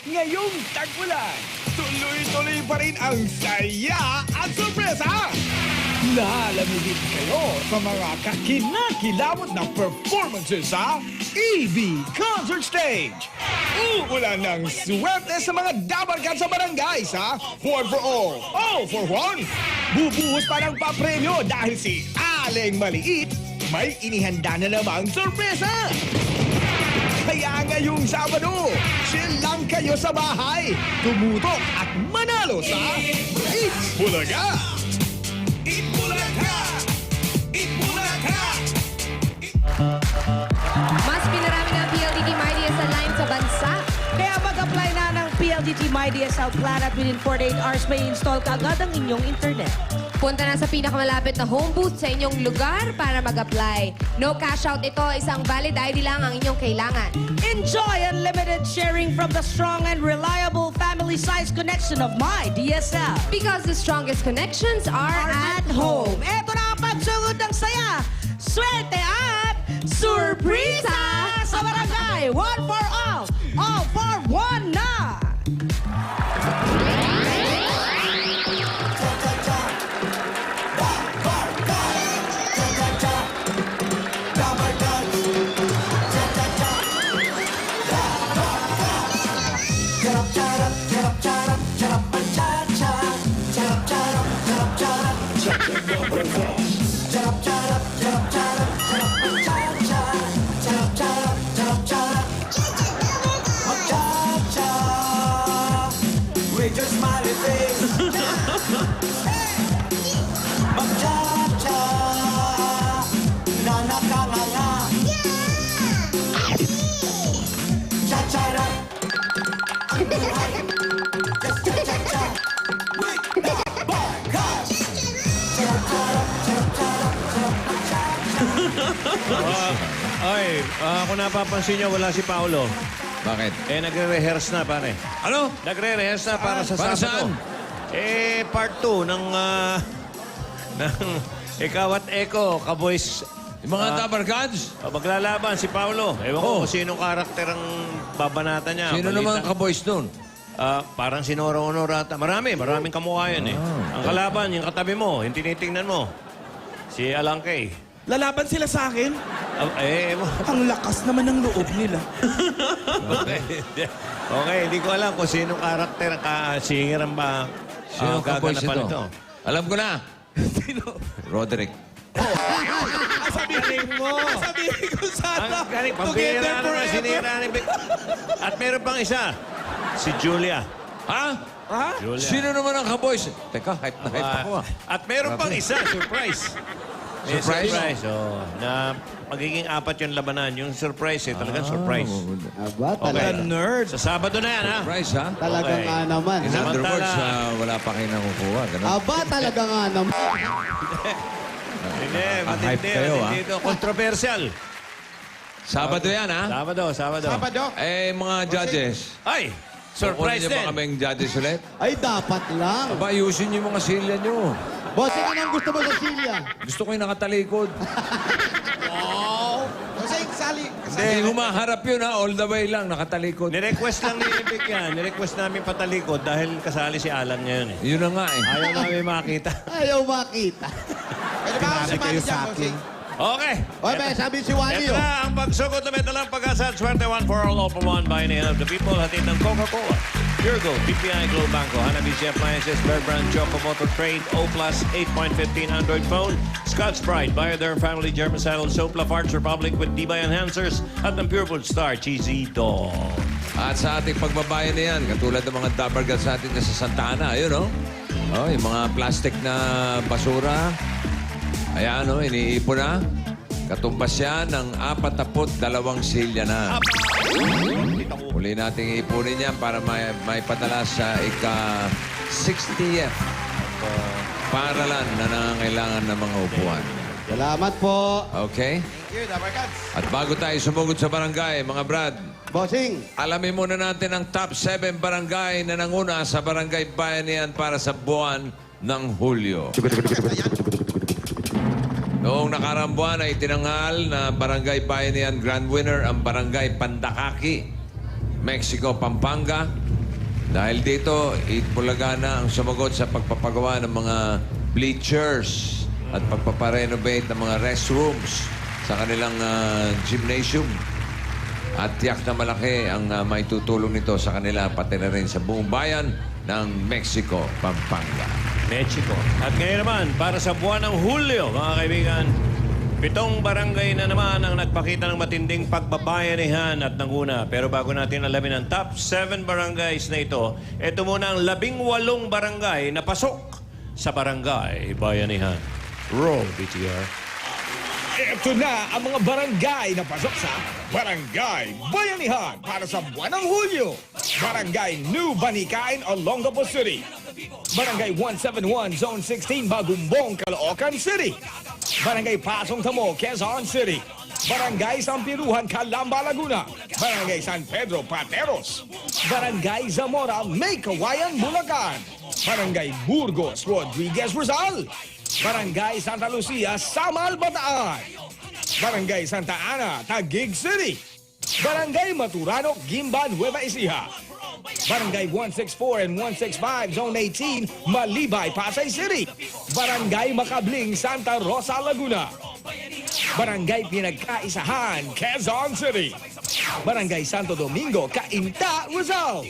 ngayong tag-ulan. Tuloy-tuloy pa rin ang saya at sorpresa. Lalamigin kayo sa mga kakinakilabot na performances sa EB Concert Stage. Uulan ng swerte sa mga dabarkan sa barangay sa 4 for all for one. Bubuhos pa ng papremyo dahil si Aleng Maliit may inihanda na namang sorpresa. Kaya ngayong Sabado, chill lang kayo sa bahay, tumutok at manalo sa It's Bulaga! It's Bulaga! It's Bulaga! Mas pinarami ng PLDT MyDSL line sa bansa. Kaya mag-apply na ng PLDT MyDSL plan at within 48 hours may install ka agad ang inyong internet. Punta na sa pinakamalapit na home booth sa inyong lugar para mag-apply. No cash out ito, isang valid ID lang ang inyong kailangan. Enjoy unlimited sharing from the strong and reliable family-sized connection of MyDSL. Because the strongest connections are at home. Ito na ang pagsugod ng saya, swerte at surpresa sa barangay. One for all for one na! With your smiley face. Magcha-cha, na-na-ka-nga-nga. Cha-cha-ra. Ang buhay. Just cha-cha-cha. With the barkas. Cha-cha-ra, cha-cha-ra, cha-cha-cha. Ay, kung napapansin niyo, wala si Paolo. Bakit? Nagre-rehearse na, pare. Ano? Nagre-rehearse na para sa para Sabado. Part 2 ng Ikaw at Eko, Kaboys. Yung mga Tabarkads? Maglalaban si Paolo. Ewan ko kung sinong karakter ang babanata niya. Sino naman ang kaboys nun? Parang si Nora Honorata. Maraming kamukha yan eh. Ang kalaban, yung katabi mo, yung tinitingnan mo. Si Alangkay. Lalaban sila sa akin? Ang lakas naman ng loob nila. Okay, hindi ko alam kung sinong karakter ang singer ang Sino ang kaboys gaganapan ito? ito. Alam ko na. Sino? Roderick. Sabihin mo! Sabihin ko sana! Ang galing, pambira naman sinira ni Vic. At meron pang isa, si Julia. Ha? Ha? Julia. Sino naman ang kaboys? Teka, hype na hype ako ah. At meron pang isa, surprise. May Surprise? na magiging 4 yung labanan. Yung surprise talagang surprise. Aba, Okay. talaga. Nerd! Sa Sabado na yan, ha? Surprise ha? Talaga Okay. nga naman. In other Samantala- words, wala pa kayo nakukuha. Ganun. Aba, talaga nga naman. Hindi, hype matindi. kayo, Matindi ito. Controversial. Sabado yan ha? Sabado. Eh, mga judges. Ay, surprise Kukunin niyo ba din. kaming judges ulit? Ay, dapat lang. Aba, ayusin niyo yung mga silya niyo. Bossing, anong gusto mo sa Silya? Gusto ko yung nakatalikod. Bossing, sali. Hindi, humaharap yun ha. All the way lang, nakatalikod. Nirequest lang ni Vic yan. Nirequest namin patalikod dahil kasali si Alan ngayon eh. Yun na nga eh. Ayaw namin makita. Ayaw makita. Pinari kayo sa akin. Okay. Oy, may sabi si Wally, Ito oh. na ang pagsugod na metalang pag-asa at swerte 1 for all for one by the of the people. Hatid ng Coca-Cola, Pure Gold, BPI Globe Banco, Hanabishi Appliances, Bear Brand, Choco Motor Trade, O+, 8.15 Android phone, Scotch Brite, Bioderm Family Germicidal Soap, Lafarge Republic with Diba Enhancers, at ng Pure Gold Star, Cheesy Dog. At sa ating pagbabayan na yan, katulad ng mga dabargas sa atin sa Santa Ana, ayun, no? Oh, yung mga plastic na basura, ayan, no? Iniipon na. Katumbas yan ng 42 silya na. Muli nating ipunin yan para may padala sa ika-60th paralan na nangangailangan ng mga upuan. Salamat po. Okay? At bago tayo sumugod sa barangay, mga Brad, Bossing, alamin muna natin ang top 7 barangay na nanguna sa Barangay Bayanihan para sa buwan ng Hulyo. Noong nakaraang buwan ay tinanghal na Barangay Bayanihan Grand Winner ang Barangay Pandakaki Mexico, Pampanga. Dahil dito, Itbulaga na ang sumagot sa pagpapagawa ng mga bleachers at pagpaparenovate ng mga restrooms sa kanilang gymnasium. At tiyak na malaki ang maitutulong nito sa kanila, pati na rin sa buong bayan ng Mexico, Pampanga. Mexico. At ngayon naman, para sa buwan ng Hulyo, mga kaibigan, 7 barangay na naman ang nagpakita ng matinding pagbabayanihan at nanguna. Pero bago natin alamin ang top 7 barangays na ito muna ang 18 barangay na pasok sa barangay bayanihan. Roll, BTR. Ito na ang mga barangay na pasok sa Barangay Bayanihan para sa buwan ng Hulyo. Barangay New Banicain, Olongapo City. Barangay 171, Zone 16, Bagumbong, Caloocan City. Barangay Pasong Tamo, Quezon City. Barangay San Piruhan, Calamba, Laguna. Barangay San Pedro, Pateros. Barangay Zamora, Maykawayan, Bulacan. Barangay Burgos, Rodriguez, Rizal. Barangay Santa Lucia, Samal, Bataan. Barangay Santa Ana, Taguig City. Barangay Maturano, Gimba, Nueva Ecija. Barangay 164 and 165, Zone 18, Malibay, Pasay City. Barangay Makabling, Santa Rosa, Laguna. Barangay Pinagkaisahan, Quezon City. Barangay Santo Domingo, Cainta, Rizal.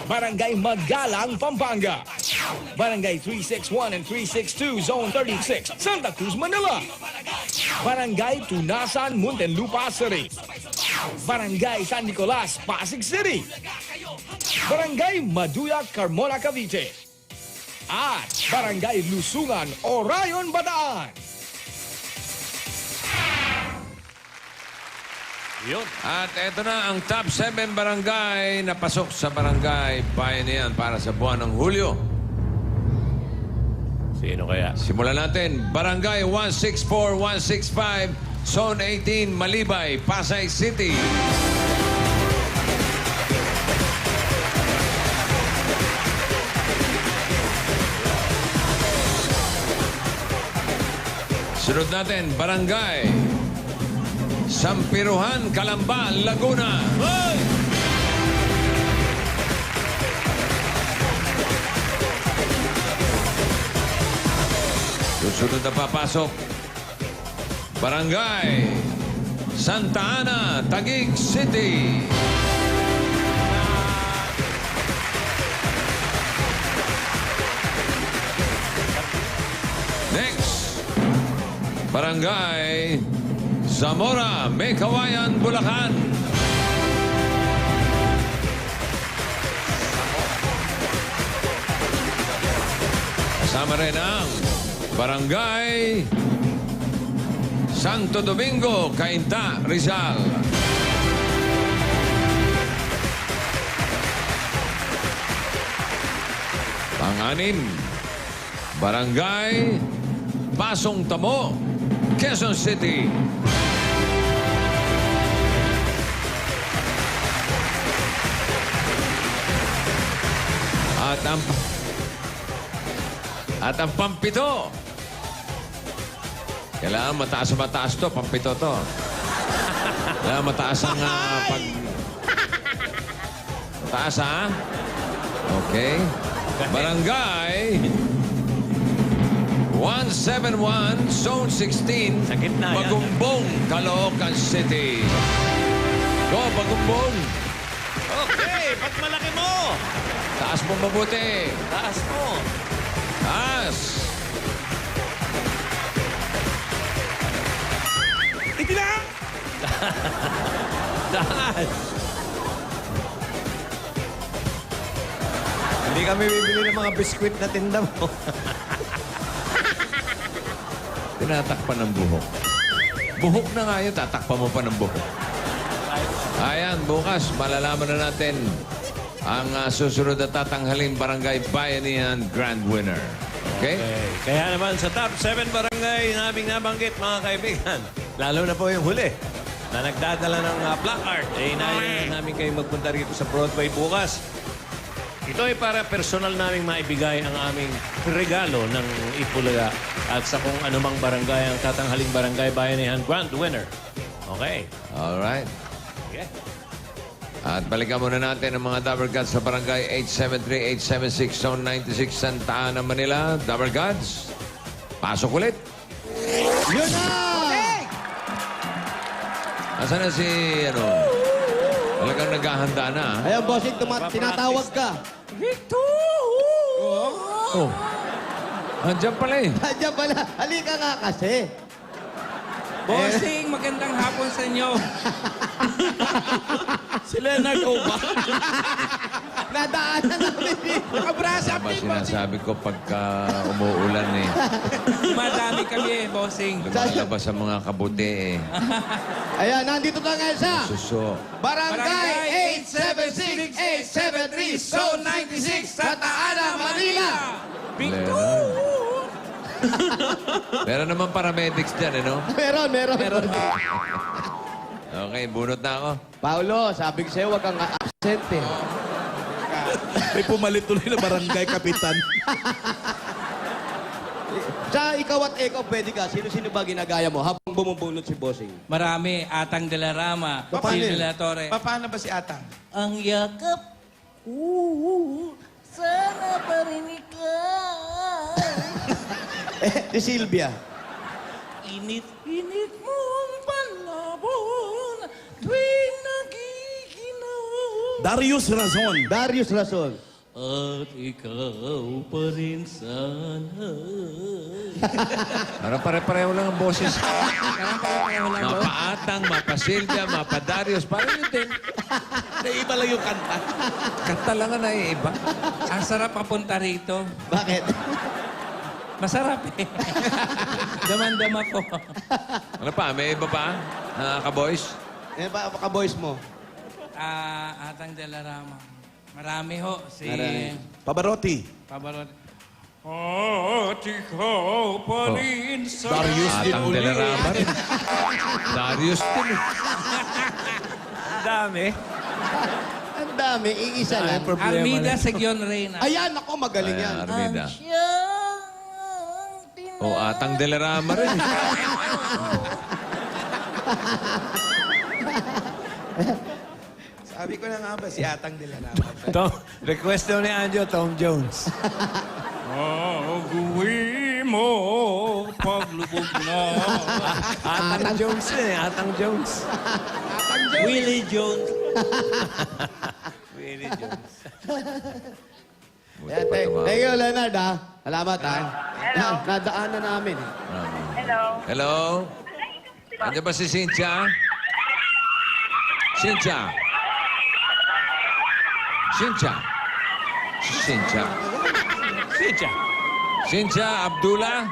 Barangay Magalang, Pampanga. Barangay 361 and 362, Zone 36, Santa Cruz, Manila. Barangay Tunasan, Muntinlupa City. Barangay San Nicolas, Pasig City. Barangay Maduya, Carmona, Cavite. At Barangay Lusungan, Orayon, Bataan. Yun. At eto na ang top 7 barangay na pasok sa barangay bayanihan para sa buwan ng Hulyo. Sino kaya? Simulan natin. Barangay 164, 165, Zone 18, Malibay, Pasay City. Sunod natin, Barangay Sampiruhan, Calamba, Laguna. Susunod na papasok, Barangay Santa Ana, Taguig City. Next, Barangay Zamora, Maykawayan, Bulacan. Kasama rin ang Barangay Santo Domingo, Cainta, Rizal. Pang-anim, Barangay Pasong Tamo, Quezon City. At ang pampito. Kailangan mataas to. Pampito to. Kailangan mataas ang pag... Mataas, ha? Okay. Barangay 171, Zone 16, Sa gitna yan. Bagumbong, Caloocan City. Go, Bagumbong. Okay, pag malaki mo. Taas mo mabuti. Taas mo. Taas. Itina! Taas. Hindi kami bibili ng mga biskwit na tinda mo. Tinatakpan ng buhok. Buhok na nga yun, tatakpan mo pa ng buhok. Ayan, bukas, malalaman na natin ang susunod na tatanghaling Barangay Bayanihan Grand Winner. Okay? Okay. Kaya naman sa top 7 barangay naming nabanggit, mga kaibigan, lalo na po yung huli na nagdadala ng placard, inaayos namin kayo magpunta rito sa Broadway bukas. Ito ay para personal naming maibigay ang aming regalo ng Itbulaga at sa kung anumang barangay ang tatanghaling Barangay Bayanihan Grand Winner. Okay. Alright. Okay. At balikan muna natin ang mga Dabber Gods sa barangay 873-876 Zone 96 Santa Ana, Manila. Dabber Gods, pasok ulit. Yun na! Asan na si, talagang naghahanda na. Ayan, bossing, tinatawag ka. Oh. Andiyan pala eh. Diyan pala. Halika nga kasi. Bossing, magandang hapon sa inyo. Si Leonard Oba. Nadaan na namin dito. Kabrasa, Ba sinasabi ko pagka umuulan eh. Madami kami bossing. Lumalabas ang mga kabuti eh. Ayan, nandito na nga sa Suso. Barangay 876-873 Zone 96 Santa Ana, Manila. Meron naman paramedics dyan, no? Meron. Okay, bunot na ako. Paulo, sabi ko sa'yo, huwag kang absent eh. May pumalit tuloy na barangay kapitan. Sa ikaw at ikaw, pwede ka. Sino-sino ba ginagaya mo habang bumubunot si bossing? Marami, Atang de la Rama, Silvio La Torre. Paano ba si Atang? Ang yakap, sana parinig ka. Si Silvia. Init-init mong panlabon, tuwing nagiginaw. Darius Razon. Darius Rason. At ikaw pa rin sana. Parang pare-pareho lang ang boses. Mapa-Atang, mapa-Silvia, mapa-Darius. Parang yun din. Naiba lang yung kanta. Kanta lang ang naiiba. Ang sarap papunta rito. Bakit? Masarap eh. Daman-dama ko. Ano pa? May iba pa? Ka-boys? Eh, ka-boys mo? Atang de la Rama. Marami ho. Si Marami. Pavarotti. Pabarot. At ikaw pa rin sa... Darius din Atang de la Rama rin. Darius din eh. Dami. Ang dami, iisa lang. Almida Segyon Reyna. Ayan, ako, magaling yan. Armida. O, Atang de la Rama rin. Sabi ko na nga ba si Atang de la Rama. Tom, request daw ni Anjo, Tom Jones. Aguwi mo paglubog na. Atang Jones eh, Atang Jones. Willie Jones. Willie Jones. Buti Ayan, pa tumawag. thank you, Leonard, ha? Salamat, ha? Hello. Nadaanan namin. Hello? Andiyan ba si Cynthia? Cynthia? Cynthia? Cynthia? Sitya. Cynthia Abdullah?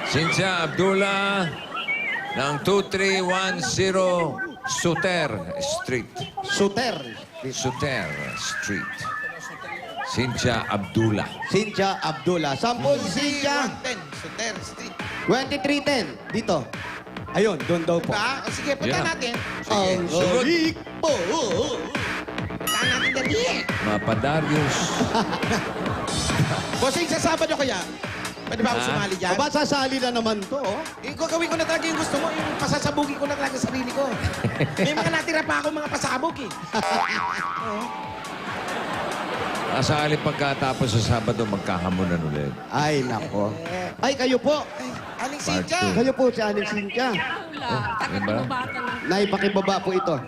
Cynthia Abdullah ng 2310 Suter Street. Suter. Suter Street. Cynthia Abdullah. Cynthia Abdullah. Sampol, Cynthia. Suter Street. 2310. Dito. Ayun, doon daw po. Sige, Yeah. natin. Ang Sugod. halik po. Punta natin dali. Mapadarius. Bossing, sa Sabado kaya? Pwede ba ako sumali dyan? Aba, sasali na naman to, oh. Gagawin ko na talaga yung gusto mo. Yung pasasabugin ko na talaga sa sarili ko. May mga natira pa ako mga pasabog eh. Asali pagkatapos sa Sabado, magkahamunan ulit. Ay, nako. Ay, kayo po. Aling Part Cynthia. two. Kayo po si Aling Cynthia. Ayun ba? Nay, pakibaba po ito.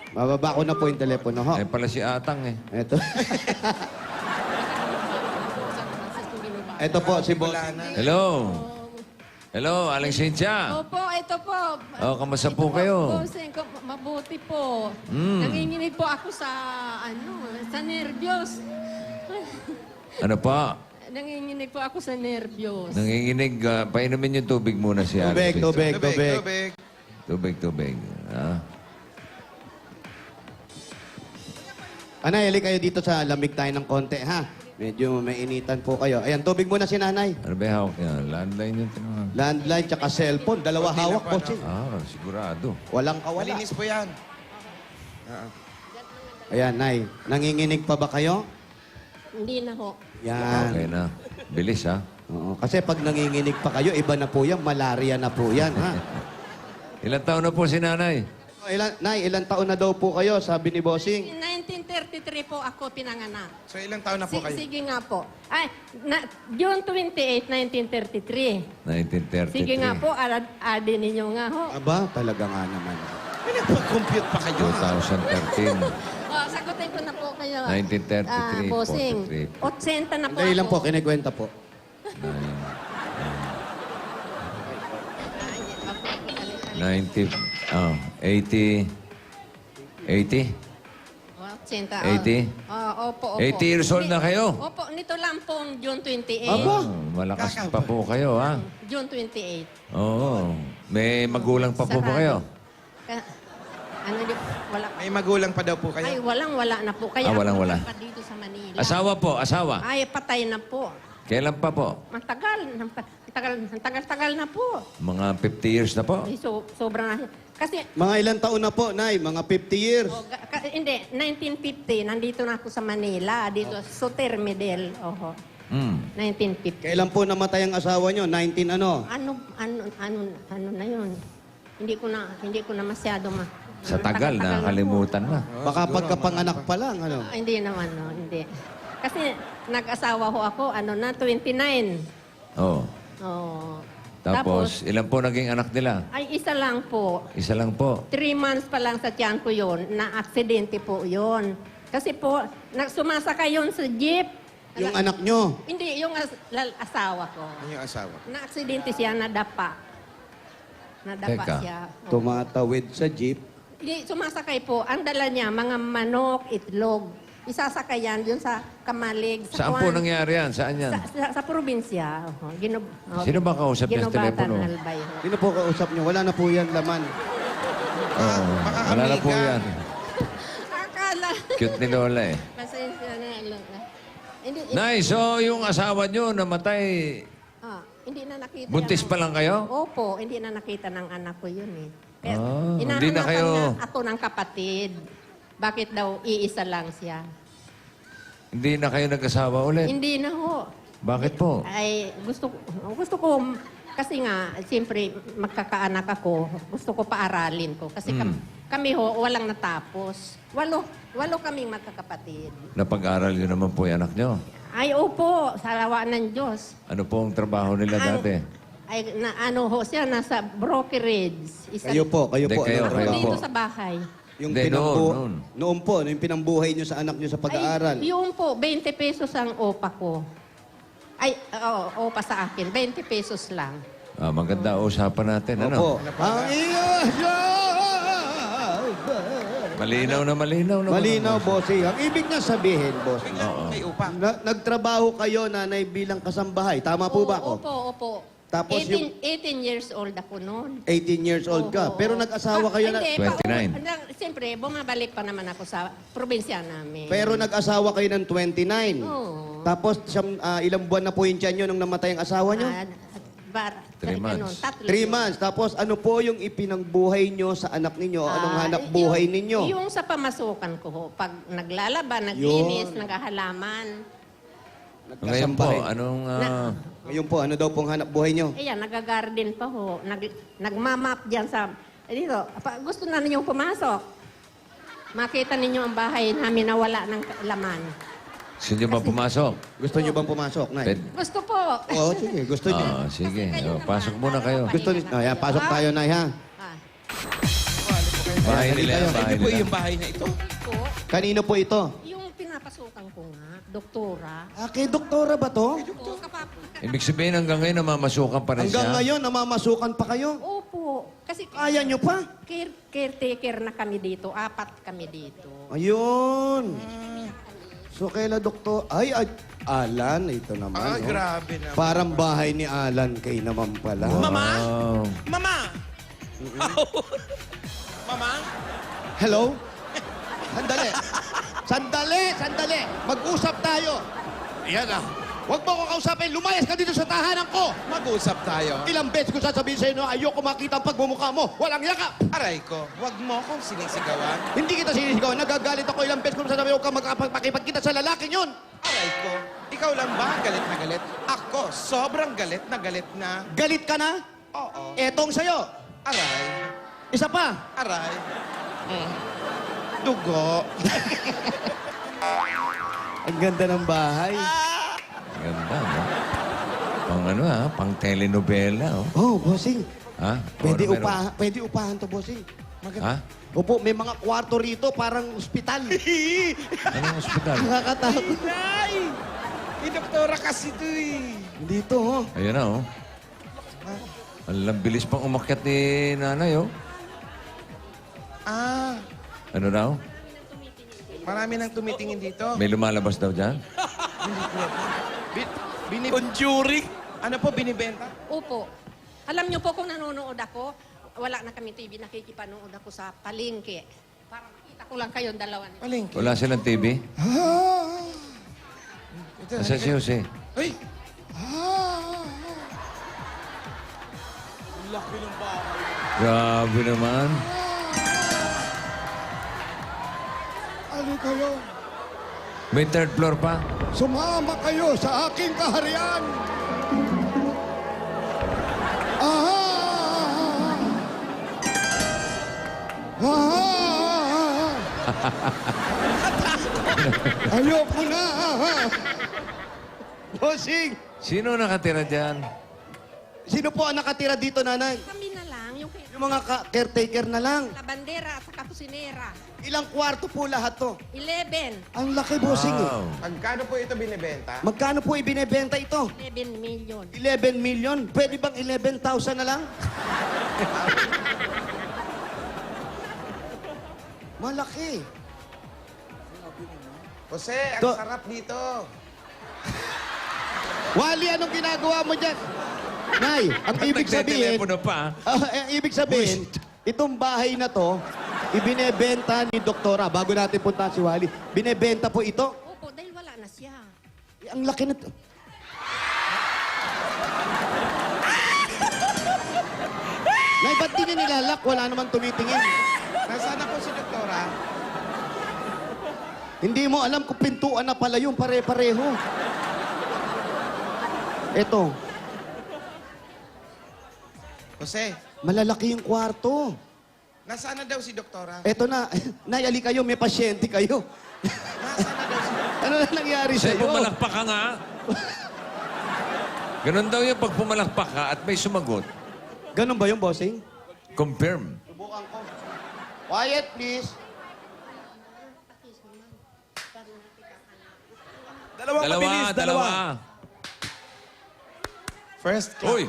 Mababa ko na po yung telepono, ho. Ay pala si Atang eh. Ito. Ito po, si Boss. Hello? Hello, Aling Cynthia. Opo, ito po. Oh, kamusta po kayo? Bossing, mabuti po. Nanginginig po ako sa, sa nervyos. Ano pa? Nanginginig po ako sa nervyos. Nanginginig. Painumin yung tubig muna si Aling Tubig, Cynthia. tubig. Tubig. Ah. Anay, hali kayo dito sa lamig tayo ng konti, ha? Medyo may initan po kayo. Ayan, tubig muna si nanay. Ano ba yung hawak niya? Landline yung tinawag. Landline tsaka cellphone. Dalawa hawak po, Ching. Ah, sigurado. Walang kawala. Malinis po yan. Ayan, Nay. Nanginginig pa ba kayo? Hindi na ho. Yan. Okay na. Bilis ha. Oo, kasi pag nanginginig pa kayo, iba na po yan. Malaria na po yan, ha? Ilan taon na po si nanay? Nay, ilang taon na daw po kayo, sabi ni Bossing? 1933 po ako pinanganak. So ilang taon na po kayo? Sige nga po. Ay, June 28, 1933. 1933. Sige nga po, adi ninyo nga ho. Aba, talaga nga naman. May nagpa-compute pa kayo. 2013. Oh, sagutin ko na po kayo. 1933, Bossing, 43. 80 na po Dahil lang po, ako. kinikwenta po. 90, 80, 80? 80. 80? Opo, opo. 80 years old na kayo? Opo, nito lang pong June 28. Aba! Malakas pa po kayo, ha? June 28. Oo. May magulang pa po ba kayo? Ano, wala. May magulang pa daw po Ay, kayo. walang-wala na po. Kaya Walang-wala. ako pa dito sa Manila. Asawa po, asawa. Ay, patay na po. Kailan pa po? Tagal na po. Mga 50 years na po? Ay, sobrang na. Kasi, Mga ilang taon na po, Nay? Mga 50 years. hindi, 1950, nandito na ako sa Manila. Dito, sa Termidel. Oho. Hmm. 1950. Kailan po namatay ang asawa nyo? 19 ano? Ano na yun? Hindi ko na masyado Sa tagal, tagal na po. nakalimutan na. Baka pagkapanganak pa lang, ano? Hindi naman, no, hindi. Kasi nag-asawa ho ako, 29. Oo. Oh. Tapos, ilan po naging anak nila? Ay, isa lang po. Isa lang po. 3 months pa lang sa tiyan ko yun, na-aksidente po yun. Kasi po, sumasakay yun sa jeep. Yung anak nyo? Hindi, yung asawa ko. Ano yung asawa? Na-aksidente siya, nadapa. Nadapa Teka. siya. Oo. Tumatawid sa jeep. Hindi, sumasakay po. Ang dala niya, mga manok, itlog. Isasakay yan yun sa Kamalig. Saan po nangyari yan? Saan yan? Sa probinsya. Sino ba kausap niya sa telepono? Albay. ho. Sino po kausap nyo? Wala na po yan laman. Oo. Baka Wala na po amiga. yan. Akala. Cute ni Lola eh. Pasensya na. Hindi, Nay, so yung asawa nyo namatay, hindi na nakita. buntis yan. pa lang kayo? Opo, hindi na nakita ng anak ko yun eh. Kaya, Hindi na hinahanapan kayo... nga ako ng kapatid. Bakit daw iisa lang siya? Hindi na kayo nag-asawa ulit? Hindi na ho. Bakit po? Ay, gusto ko, kasi nga, siyempre, magkakaanak ako, gusto ko paaralin ko. Kasi kami ho, walang natapos. Walo kaming magkakapatid. Napag-aral yun naman po yung anak nyo. Ay, opo, salawa ng Diyos. Ano po ang trabaho nila dati? Ay, ano ho siya, nasa brokerage. Kayo po, kayo Hindi, po. kayo, ano? kayo. Dito po. sa bahay. Yung Hindi, noon. Noon po, yung pinambuhay nyo sa anak nyo sa pag-aaral. Ay, yung po, 20 pesos ang opa ko. Ay, oo, opa sa akin. 20 pesos lang. Ah, maganda usapan natin. Opo. Ano? Ang Malinaw na malinaw. Malinaw, bossing. Ang ibig na sabihin, bossing. May upa. Nagtrabaho kayo, nanay, bilang kasambahay. Tama po ba ako? Opo. Tapos 18 years old ako noon. 18 years old ka. Oo. Pero nag-asawa kayo na... Hindi, 29. Siyempre, bumabalik pa naman ako sa probinsya namin. Pero nag-asawa kayo ng 29. Oo. Tapos ilang buwan na po yung tiyan nyo nung namatay ang asawa nyo? 3 months. 3 months. Tapos ano po yung ipinangbuhay nyo sa anak ninyo? Anong hanap buhay ninyo? Yung sa pamasukan ko, ho, pag naglalaba, naglinis, naghahalaman. Ngayon po, Nagkasambahay. anong... Ngayon po, ano daw pong hanap buhay nyo? Ayan, nagagarden pa ho. Nagmamap dyan sa... Dito, gusto na ninyong pumasok. Makita ninyo ang bahay namin na wala ng laman. gusto nyo ba pumasok? Gusto nyo bang pumasok, Nay? Gusto po. Oo, sige. Gusto nyo. Ah, sige. Kasi kayo Oh, naman, pasok muna kayo. Gusto nyo. Ayan, pasok tayo, Nay, ha? Ah, Bahay nila yan, bahay Ito po nila. yung bahay na ito. po, Kanino po ito? yung pinapasukan ko nga, doktora. Kay doktora ba to? Oo, Ibig sabihin hanggang ngayon namamasukan pa rin Hanggang siya? ngayon, namamasukan pa kayo? Opo. Kasi Kaya nyo pa? caretaker na kami dito. 4 kami dito. Ayun. So, kaila doktor... Ay, Alan, ito naman. Ah, oh. grabe naman. Parang bahay ni Alan kay naman pala. Mama? Wow. Mama! Mama? Hello? Sandali. Sandali. Mag-usap tayo. Ayan ah. Huwag mo ko kausapin. Lumayas ka dito sa tahanan ko. Mag-usap tayo. Ilang beses ko sasabihin sa'yo na ayoko makita ang pagmumukha mo. Walang yakap. Aray ko, wag mo akong sinisigawan. Hindi kita sinisigaw. Nagagalit ako ilang beses ko sasabihin huwag ka makipagkita sa lalaking yun. Aray ko, ikaw lang ba galit na galit? Ako, sobrang galit na galit na. Galit ka na? Oo. Etong sa'yo. Aray, Isa pa. Aray. Dugo. Ang ganda ng bahay. Ganda, no? Pang ano, ha? Pang telenovela, oh. Oh, bossing. Ha? Pwede, Or meron- pwede upahan to, bossing. Ha? Opo, may mga kwarto rito, parang ospital. Anong ospital? Nakakatakot. Nay! May doktora kasi ito eh. Dito, oh. Ayan na, oh. Ang bilis pang umakyat ni nanay, oh. Ah, Ano daw? marami nang tumitingin dito. May lumalabas daw dyan? Conjuring? Ano po, binibenta? Opo. Alam niyo po kung nanonood ako, wala na kami TV, nakikipanood ako sa palengke. Para makita ko lang kayong dalawa niyo. Palengke. Wala silang TV? Ito, Nasa si Jose? Ay! Grabe naman. Ano kayo? May third floor pa? Sumama kayo sa aking kaharian. Aha! Aha! Ayoko na. Bossing, Sino nakatira dyan? sino po ang nakatira dito, nanay? Kami na lang, yung Yung mga caretaker na lang. bandera at saka kusinera. Ilang kwarto po lahat to? 11. Ang laki, bossing. eh. Wow. Magkano po ito binibenta? Magkano po ibinebenta ito? 11 million. 11 million? Pwede bang 11,000 na lang? Malaki. Jose, ang To- sarap dito. Wally, anong ginagawa mo dyan? Nay, ang ibig sabihin, Nagtetelepono pa. ang ibig sabihin, itong bahay na to, ibinebenta ni Doktora, bago natin puntahan si Wally, binebenta po ito. Opo, dahil wala na siya. Ang laki na to. Nay, ba't di niya nilalak? Wala namang tumitingin. Nasaan na po si doktora? Hindi mo alam kung pintuan na pala yung pare-pareho. Eto, Jose, malalaki yung kwarto. nasaan na daw si doktora? Eto na, nayali kayo, may pasyente kayo. Nasaan na daw si Ano na nangyari Kasi sa'yo? pumalakpak ka nga. Ganon daw yung pag pumalakpak ka at may sumagot. Ganun ba yung bossing? Confirm. Subukan ko. Quiet, please. Dalawa. First clap. Uy!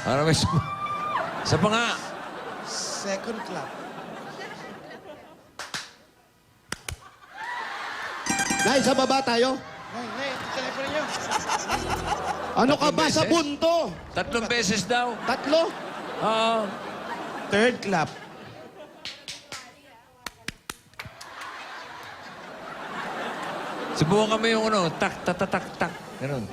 Para may Sa pa nga. Second clap. Nay, sa baba tayo. Nay, telepono niyo. Ano ka ba beses? sa bunto? 3 beses daw. Tatlo? Oo. Third clap. Subukan kami yung ano, tak, tak, tak, tak, tak. Ganon.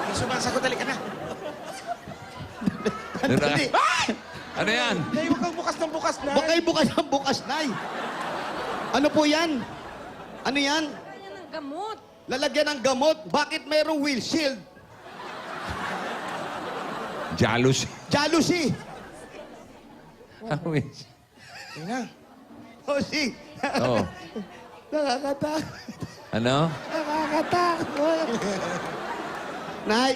May sumasagot, halika na. Doon na. Dali. Ano yan? Nay, huwag kang bukas ng bukas, Nay. Bakay bukas ang bukas, Nay. Ano po yan? Ano yan? Kaya ng gamot. Lalagyan ng gamot. Bakit mayroong windshield? Jealous. Jealousy. Yun na. Bossing. Oo. Nakakatakot. Ano? Nakakatakot. Nay,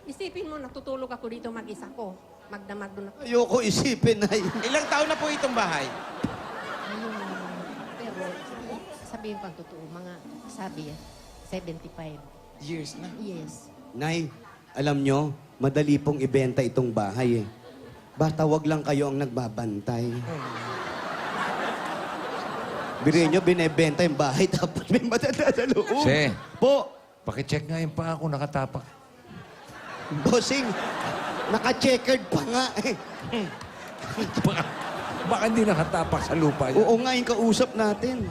Isipin mo, natutulog ako dito mag-isa ko. Magdamag doon ako. ayoko isipin, Nay. Ilang taon na po itong bahay? Pero, sabihin ko ang totoo, mga sabi, 75. Years na. Yes. Nay, alam nyo, madali pong ibenta itong bahay eh. Basta wag lang kayo ang nagbabantay. Biriyan nyo, binebenta yung bahay tapos may matanda sa loob. Si, Po, pakicheck nga yung paa ko nakatapak. bossing, naka-checkered pa nga eh. Baka hindi nakatapak sa lupa yan. Oo nga yung kausap natin.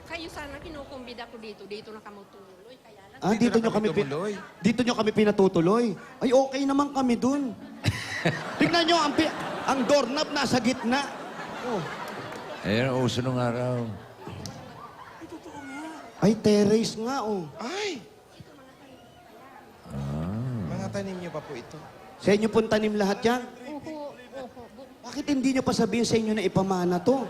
Kayo sana kinukumbida ko dito na kamutuloy. Kaya lang, Ah, dito nyo kami, tumuloy. dito nyo kami pinatutuloy. Ay, okay naman kami dun. Tignan nyo, ang doorknob nasa gitna. Oh. Ayan, uso nung araw. Ay, terrace nga, oh. Ay! Mga tanim niyo pa po ito. Sa inyo pong tanim lahat yan? Oho, oho. Bakit hindi nyo pa sabihin sa inyo na ipamana to?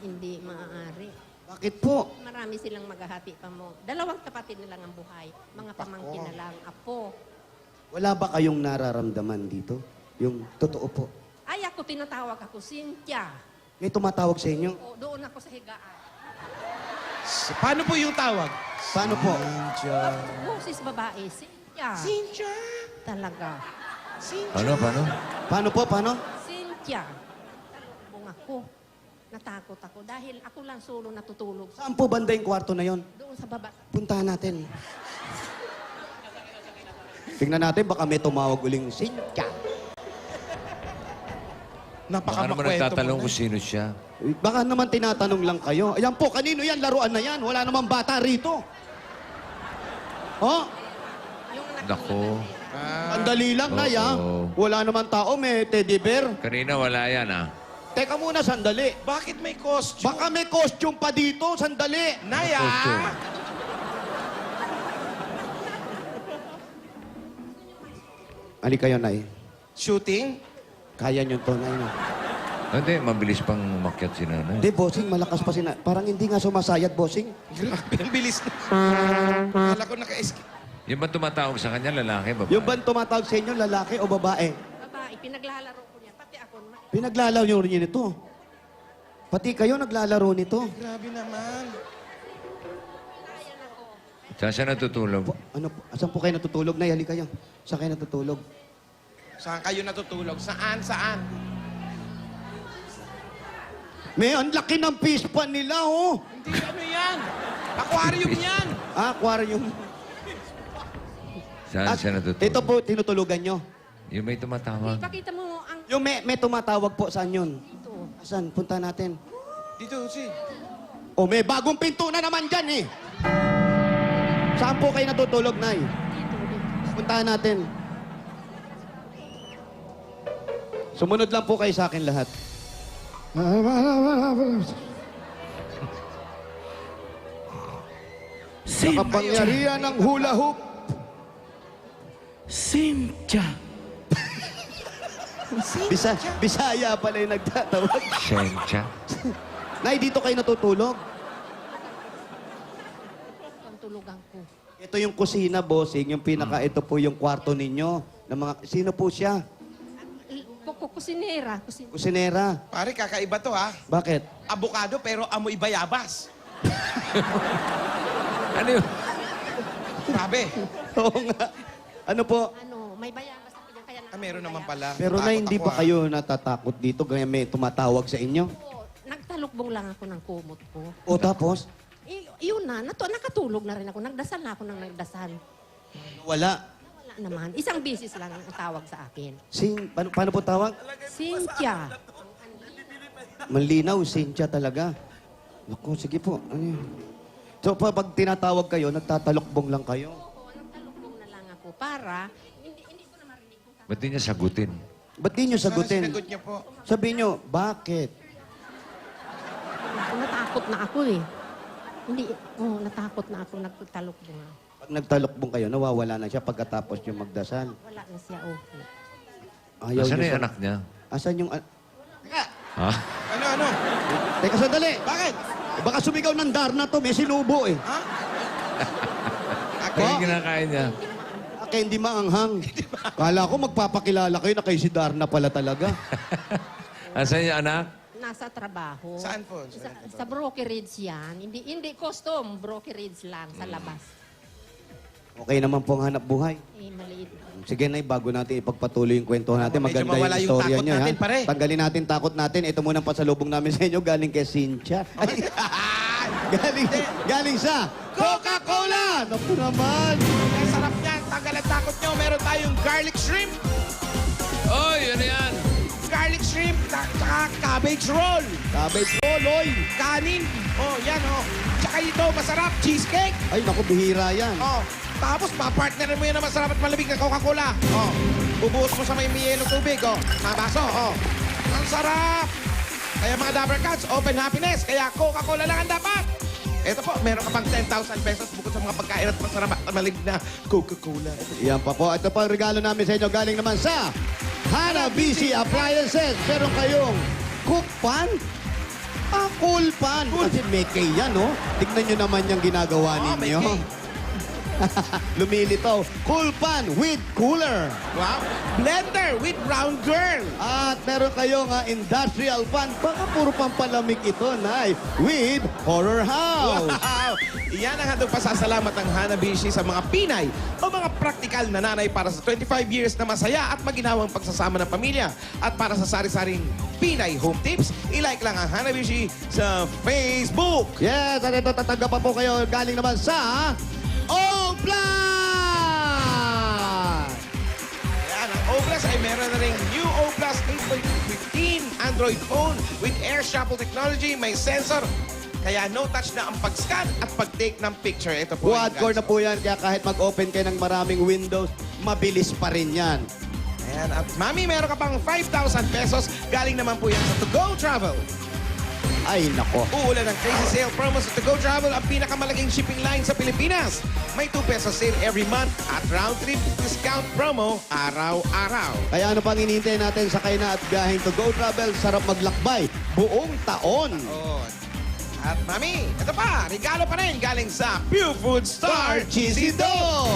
Hindi maaari. Bakit po? Marami silang maghahati pa mo. Dalawang kapatid na lang ang buhay. Mga pamangkin na lang. Apo. Wala ba kayong nararamdaman dito? Yung totoo po. Ay, ako tinatawag ako, Cynthia. May tumatawag sa inyo? O, doon ako sa higaan. Paano po yung tawag? Paano po? Boses babae, Cynthia. Cynthia! Talaga. Paano? Paano po? Paano? Cynthia. Talubong ako. Natakot ako dahil ako lang solo natutulog. Saan po banda yung kwarto na yon? Doon sa baba. Puntahan natin. Tingnan natin, baka may tumawag uling Cynthia. Baka naman nagtatanong kung sino siya. Baka naman tinatanong lang kayo. Ayan po, kanino yan? Laruan na yan. Wala namang bata rito. Oh, Yung anak Nako. sandali lang na ya. Oo. Wala namang tao, may teddy bear. Kanina wala yan, ah. Teka muna, sandali. Bakit may costume? Baka may costume pa dito, sandali. Naya! Costume. Ali kayo, Nay. Shooting? Kaya nyo to, Nay. No? Hindi, mabilis pang umakyat si nanay. Hindi, bossing, malakas pa si Nay. Parang hindi nga sumasayad, bossing. Grabe, ang bilis na. Akala ko naka-escape. Yung ba tumatawag sa kanya, lalaki, babae? Yung bang tumatawag sa inyo, lalaki o babae? babae, pinaglalaro ko niya. Pati ako. Pinaglalaro nyo nito. Pati kayo naglalaro nito. Grabe naman. Saan siya natutulog? Ano po? Saan po kayo natutulog? Nay, hali kayo. Saan kayo natutulog? Saan kayo natutulog? Saan? Saan? May ang laki ng fish pan nila, oh. Hindi, ano yan? Aquarium yan! Ah, aquarium. Saan siya natutulog? Ito po, tinutulugan nyo. Yung may tumatawag. Ipakita mo ang Yung may tumatawag po, saan yun? ito. Saan? Punta natin. Dito, si. Oh, may bagong pinto na naman dyan, eh. Saan po kayo natutulog, Nay? Puntahan natin. Sumunod lang po kayo sa akin lahat. Sa kapangyarihan ng hula hoop. Cynthia. Bisaya pala yung nagtatawag. Sensya. Nay, dito kayo natutulog. Ang tulugan ko. Ito yung kusina, bossing. Yung ito po yung kwarto ninyo. Ng mga, sino po siya? Kusinera. Kusinera. Pare, kakaiba to ha. Bakit? Abukado pero amoy bayabas. Ano yun? Grabe. Oo nga. Ano po? Ano, may bayabas ako dyan. Kaya Meron naman pala. Pero na Takot hindi ako, ba kayo natatakot dito? Gaya may tumatawag sa inyo? Nagtalukbong lang ako ng kumot ko. O tapos? Yun na, nakatulog na rin ako. Nagdasal na ako ng nagdasal. Wala. Wala naman. Isang bisis lang ang tawag sa akin. Paano po tawag? Cynthia. Malinaw, Cynthia talaga. Naku, sige po. Ano yun? So, pag tinatawag kayo, nagtatalokbong lang kayo? Oo, nagtalukbong na lang ako para hindi ko na marinig kung Ba't di niya sagutin? Ba't di nyo Sana sagutin? sinagot niyo po. Sabihin nyo, bakit? natakot na ako eh. Hindi, natakot na ako. Nagtalukbong na. Pag nagtalokbong kayo, nawawala na siya pagkatapos yung magdasal. Wala na siya okay. Ayaw Nasaan niyo na yung sa- anak niya? Asan yung... Ha? Ano? Teka, sandali! Bakit? Baka sumigaw ng Darna to, may sinubo eh. Ha? Kaya kinakain niya. Kaya hindi maanghang. Kala ko magpapakilala kayo na kayo si Darna pala talaga. Asan yung anak? Nasa trabaho. Saan po? Sa brokerage yan. Hindi custom. Brokerage lang sa labas. Okay naman po ang hanap buhay. Eh, maliit. Sige na, bago natin ipagpatuloy yung kwento natin, Medyo maganda mawala yung yung istorya takot niyo. natin, pare. Tanggalin natin takot natin. Ito muna ang pasalubong namin sa inyo, galing kay Cynthia. Ay, galing sa Coca-Cola! Naku naman! Ang sarap niyan. Tanggal ang takot niyo. Meron tayong garlic shrimp. Oy, ano yan? Garlic shrimp. Tsaka cabbage roll. Cabbage roll, oy! Kanin. Oh, yan oh. Tsaka ito, masarap. Cheesecake. Ay, naku, bihira yan. Oh. Tapos, papartnerin mo yan na masarap at malamig na Coca-Cola. Oh. Bubuhos mo sa may yellow tubig. Oh. Mabaso. Oh. Ang sarap. Kaya mga Dabber Cats, open happiness. Kaya Coca-Cola lang ang dapat. Ito po, meron ka pang 10,000 pesos bukod sa mga pagkain at masarap at malig na Coca-Cola. Yan pa po. Ito pa ang regalo namin sa inyo. Galing naman sa Hanabishi Appliances. Meron kayong cook pan. Cool pan. Kasi may kay yan, no? Tignan nyo naman yung ginagawa May ninyo. cake. Lumilitaw. Cool pan with cooler. Wow. Blender with brown girl. At meron kayong industrial fan. Baka puro pampalamig ito, Nay. With horror house. Wow! Iyan ang handog pasasalamat ng Hanabishi sa mga Pinay o mga praktikal na nanay para sa 25 years na masaya at maginawang pagsasama ng pamilya. At para sa sari-saring Pinay home tips, ilike lang ang Hanabishi sa Facebook. Yes, at ito tatanggap pa po kayo galing naman sa O-Plus! Ayan, ang O-Plus ay meron na rin new O-Plus 8.15 Android phone with air shuffle technology, may sensor. Kaya no touch na ang pag-scan at pag-take ng picture. Ito po. Quad-core na po yan, kaya kahit mag-open kayo ng maraming windows, mabilis pa rin yan. Ayan, at mami, meron ka pang 5,000 pesos. Galing naman po yan sa To Go Travel. Ay, nako. Uulan ng crazy sale promo sa To Go Travel, ang pinakamalaking shipping line sa Pilipinas. May 2 pesos sale every month at round-trip discount promo araw-araw. Kaya ano pang hinihintay natin sa na at biyaheng To Go Travel, sarap maglakbay buong taon. Oh. At mami, ito pa, regalo pa rin galing sa Pure Food Star Cheesy Dog.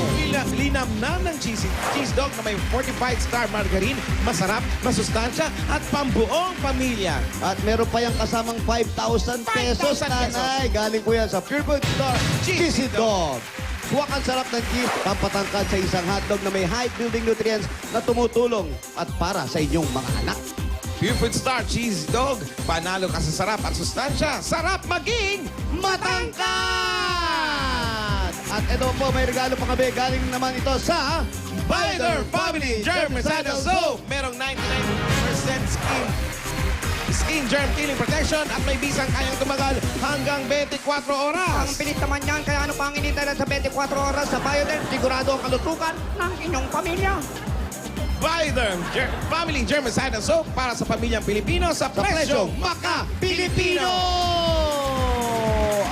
Linamnam ng cheese dog na may fortified star margarine, masarap, masustansya at pambuong pamilya. At meron pa yung kasamang 5,000 pesos, 5,000 nanay. Galing po yan sa Pure Food Star Cheesy Dog. Suwak ang sarap ng cheese, pampatangkad sa isang hotdog na may high building nutrients na tumutulong at para sa inyong mga anak. Pure Food Star Cheese Dog, panalo ka sa sarap at sustansya. Sarap maging matangkad! At ito po, may regalo pa kami. Galing naman ito sa Biter Family Germicidal Soap. Merong 99% skin germ killing protection at may bisang kayang tumagal hanggang 24 oras. Ang pilit naman yan, kaya ano pang inintay na sa 24 oras sa Bioderm, sigurado ang kalusugan ng inyong pamilya. Bioderm Family Germicidal Soap para sa pamilyang Pilipino sa presyong maka-Pilipino.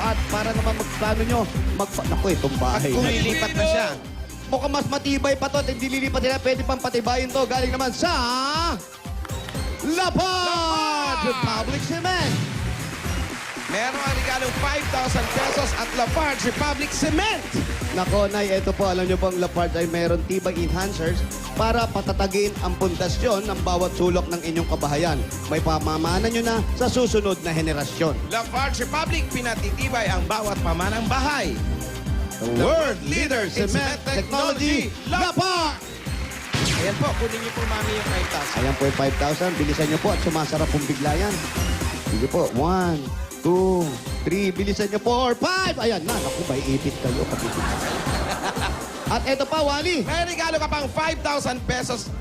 At para naman magplano nyo, naku, itong bahay. Kung lilipat na siya. Mukhang mas matibay pa to at hindi lilipat nila. Pwede pang patibayin to. Galing naman sa Lapad Republic Cement. Meron ang regalong 5,000 pesos at Lafarge Republic Cement. Nako, Nay, ito po, alam nyo bang Lafarge ay meron tibay enhancers para patatagin ang pundasyon ng bawat sulok ng inyong kabahayan. May pamamana nyo na sa susunod na henerasyon. Lafarge Republic, pinatitibay ang bawat pamanang bahay. The world leader cement technology, Lapad! Ayan po, kunin niyo po mami yung 5,000. Ayan po yung 5,000. Bilisan nyo po at sumasarap pong bigla yan. Sige po, 1, 2, 3, bilisan nyo po, or 5! Ayan na, naku, may ipit kayo. At eto pa, Wally. May regalo ka pang 5,000 pesos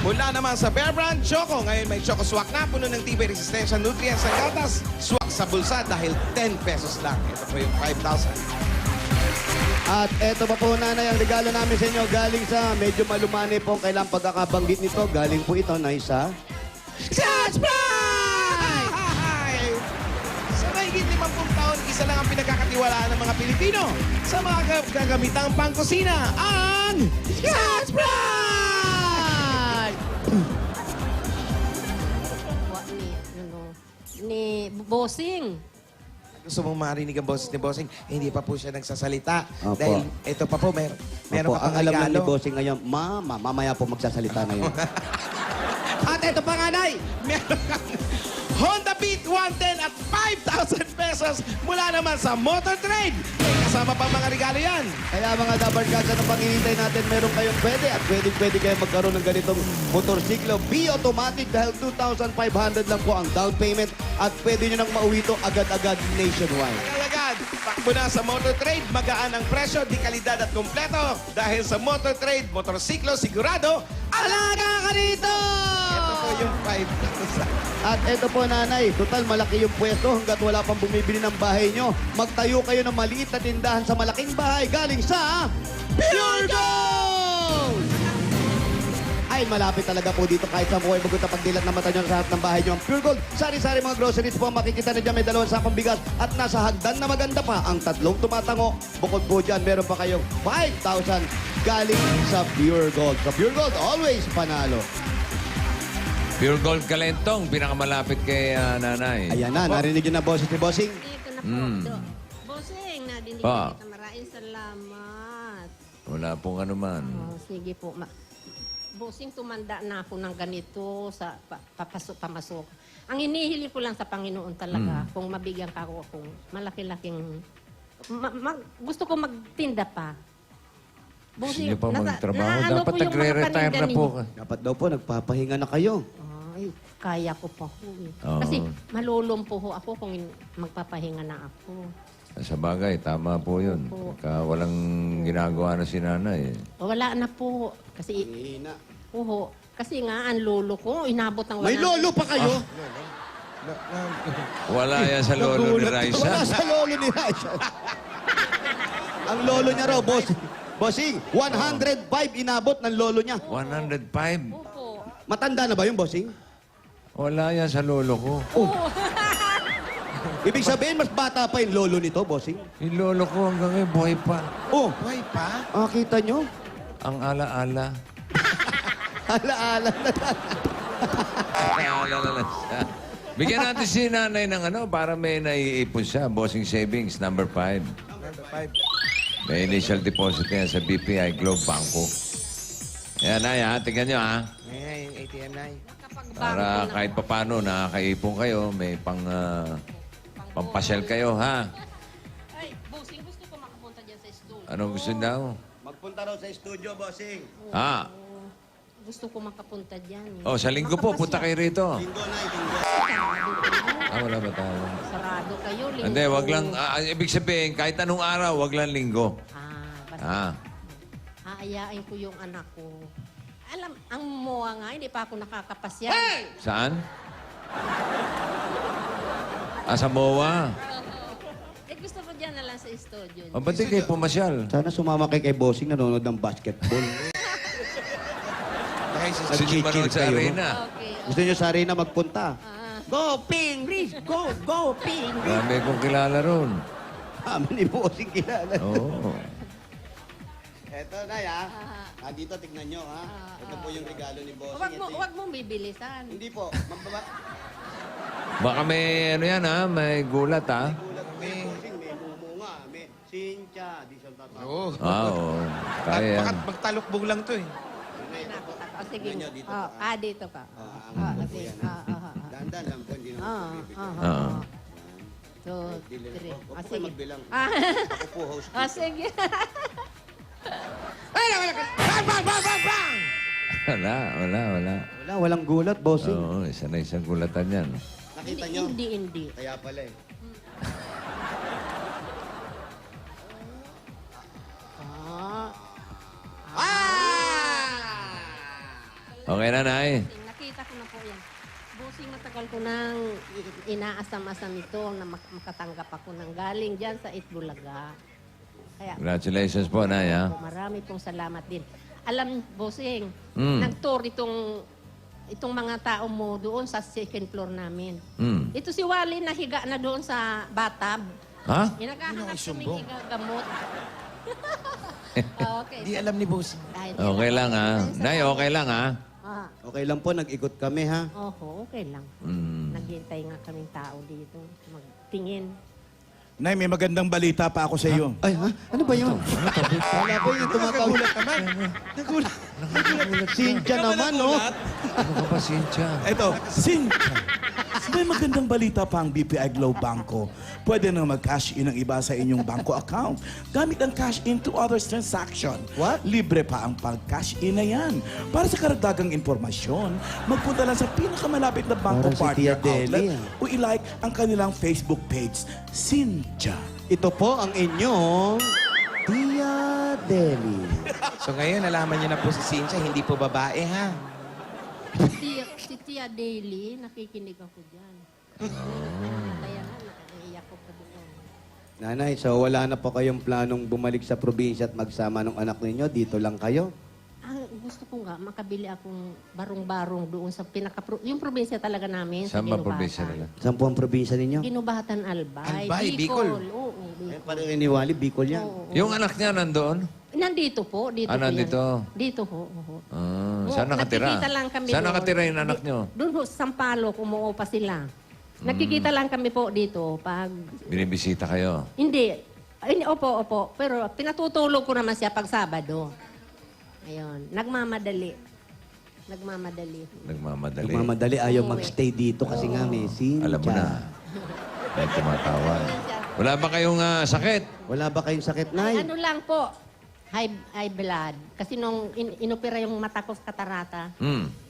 mula naman sa Bear Brand Choco. Ngayon may Choco Swak na, puno ng tibay resistensya nutrients ng gatas. Swak sa bulsa dahil 10 pesos lang. Ito po yung 5,000. At eto pa po, nanay, ang regalo namin sa inyo galing sa medyo malumani po ang kailangang pagkakabanggit nito. Galing po ito, Nay, sa Scotch Brite! Sa mahigit 50 taon, isa lang ang pinagkakatiwalaan ng mga Pilipino sa mga gagamitang pangkusina, ang Scotch Brite! Ni Bossing. Gusto mong marinig ang boses ni Bossing, hindi pa po siya nagsasalita. Opo. Dahil ito pa po, meron Opo, pa ang pang alam lang ni regalo. Bossing ngayon, mamaya po magsasalita na yun. At eto pa nga, Nay. Meron kang Honda Beat 110 at 5,000 pesos mula naman sa Motor Trade. May kasama pa mga regalo yan. Kaya mga Dabarkats, ano pang hinihintay natin, meron kayong pwede at pwede kayo magkaroon ng ganitong motorsiklo. Be automatic dahil 2,500 lang po ang down payment at pwede nyo nang mauwi ito agad-agad nationwide. Agad-agad, takbo na sa Motor Trade. Magaan ang presyo, di kalidad at kompleto. Dahil sa Motor Trade, motorsiklo sigurado, alaga ka rito! Ito po yung 5,000. At eto po, nanay, total malaki yung pwesto hanggat wala pang bumibili ng bahay nyo. Magtayo kayo ng maliit na tindahan sa malaking bahay galing sa Pure Gold! Ay dahil malapit talaga po dito kahit sa buhay bagot na pagdilat na mata nyo sa harap ng bahay nyo. Ang Pure Gold, sari-sari mga groceries po ang makikita na dyan. May 2 sakong bigas at nasa hagdan na maganda pa ang 3 tumatango. Bukod po dyan, meron pa kayong 5,000 galing sa Pure Gold. Sa Pure Gold, always panalo. Pure Gold Kalentong, pinakamalapit kay nanay. Ayan na, narinig yun na boses ni Bossing. Dito na po. Bossing, nadinig Pa. kita. Maraming salamat. Wala pong anuman. Oh, sige po. Bossing, tumanda na ako ng ganito sa pamasok. Ang hinihili ko lang sa Panginoon talaga, kung mabigyan ka ako kung malaki-laking... gusto ko magtinda pa. Sige pa magtrabaho. naano Dapat ko yung mga nagre-retire paninda na po. ninyo. Dapat daw po, nagpapahinga na kayo. Ay, kaya ko pa ho eh. Oo. Kasi malulumpo ho ako kung magpapahinga na ako. Sa bagay, tama po yun. Opo. Pagka walang ginagawa na si nanay. Wala na po. Kasi, Hina. kasi nga, ang lolo ko, inabot ng May lolo pa kayo? Wala yan sa lolo ni Raisa. Wala sa lolo ni Raisa. Ang lolo niya raw, Bossing, 105 inabot ng lolo niya. 105? Opo. Matanda na ba yung Bossing? Wala yan sa lolo ko. Ibig sabihin, mas bata pa yung lolo nito, Bossing. Yung lolo ko hanggang ngayon, buhay pa. Oh, Buhay pa? kita nyo? Ang ala-ala. Alaala na lang. Ala-ala lang siya. Bigyan natin si nanay ng para may naiipon siya. Bossing Savings, number 5. Number 5. May initial deposit na yan sa BPI Globe Banco. Yan, Nay, ha? Tingnan nyo, ha? Ayan, yung ATM na Para kahit papano nakakaipon kayo, may pampasyal kayo, ha? Ay, Bossing, gusto ko makapunta dyan sa studio. Anong gusto daw? Magpunta raw sa studio, Bossing. Ha? Gusto ko makapunta dyan. Eh. Oh, sa linggo po, punta kayo rito. Linggo na, linggo. Wala ba tayo? Sarado kayo, linggo. Hindi, wag lang, ibig sabihin, kahit anong araw, wag lang linggo. Basta aayain ko yung anak ko. Alam, ang MOA nga, hindi pa ako nakakapasya. Saan? Sa MOA. Gusto ko dyan na lang sa studio. O, ba't di kayo pumasyal? Sana sumama kay Bossing, nanonood ng basketball. Dahil sa Gusto niyo manood sa kayo, arena. Okay. Gusto nyo sa arena magpunta? Go, Ping! Riz! Go, go, Ping! Marami kong kilala ron. Kami ni Bossing kilala. Oo. Eto na, dito, tignan nyo, ha? Ito po yung regalo ni Bossing. Wag mong bibilisan. Hindi po. Baka may may gulat, ha? May mumunga, may Cynthia, di siya tatawag. Oo. Oo. Kaya yan. Baka magtalukbog lang to eh. Sige. Dito dito ka. Okay. Dandan lang po, hindi naman po bibigyan. Oo. 2, 3. Huwag po kayo magbilang. Ah, Ako po, host. sige. Wala. Walang gulat, Bossing. Oo, isa na isang gulatan yan. Nakita nyo? Hindi. Kaya pala eh. Okay na, Nay. Nakita ko na po yan. Busing matagal ko nang inaasam-asam ito na makatanggap ako ng galing dyan sa Itbulaga. Kaya Congratulations po, Nay, ha? marami pong salamat din. Alam, Busing, Mm. nag-tour itong mga tao mo doon sa second floor namin. Mm. Ito si Wally nahiga na doon sa batab. Ha? Inagahanap kami igagamot. Okay. Di alam ni Boss. Okay lang, ha? Nay, okay lang, ha? Okay lang po, nag-ikot kami, ha? Okay lang. Mm. Naghintay nga kaming tao dito. Magtingin. Nay, may magandang balita pa ako sa iyo. Ay, ha? Ano ba yun? Wala po yung tumatawag. Nagulat. Cynthia naman, no? Ano ka ba, Cynthia? Ito, Cynthia. May magandang balita pa ang BPI Globe Banco. Pwede na mag-cash in ang iba sa inyong banko account gamit ang cash in to others transaction. What? Libre pa ang pag-cash in na yan. Para sa karagdagang impormasyon, magpunta lang sa pinakamalapit na banko Parang si Tia partner outlet Deli, o i-like ang kanilang Facebook page, Cynthia. Ito po ang inyong Tia Deli. So ngayon, nalaman niyo na po si Cynthia, hindi po babae ha. Si Tia Daily, nakikinig ako dyan. Kaya nga, nakaiyak ko pa doon. Nanay, so wala na po kayong planong bumalik sa probinsya at magsama ng anak ninyo? Dito lang kayo? gusto ko nga makabili akong barong-barong doon sa yung probinsya talaga namin. Saan sa ba probinsya nila? Saan po ang probinsya ninyo? Ginubatan Albay. Albay, Bicol. Oo, Eh, Bicol. parang iniwali, Bicol yan. Oo. Yung anak niya nandoon? Nandito po. Dito po yan. nandito? Dito ho. Oo. Ah, Oo, saan nakatira? nagkikita lang kami Saan doon. nakatira yung anak niyo? Doon ho, sa Sampaloc, umuo pa sila. Nagkikita lang kami po dito pag... Binibisita kayo? Hindi. Ay, opo. Pero pinatutulog ko naman siya pag Sabado. Ayun. Nagmamadali. Nagmamadali, ayaw magstay dito kasi nga may Cynthia. Alam mo na. May tumatawag. Wala ba kayong sakit? Wala ba kayong sakit, Nay? Ano lang po, high blood. Kasi nung inopera yung mata ko sa katarata,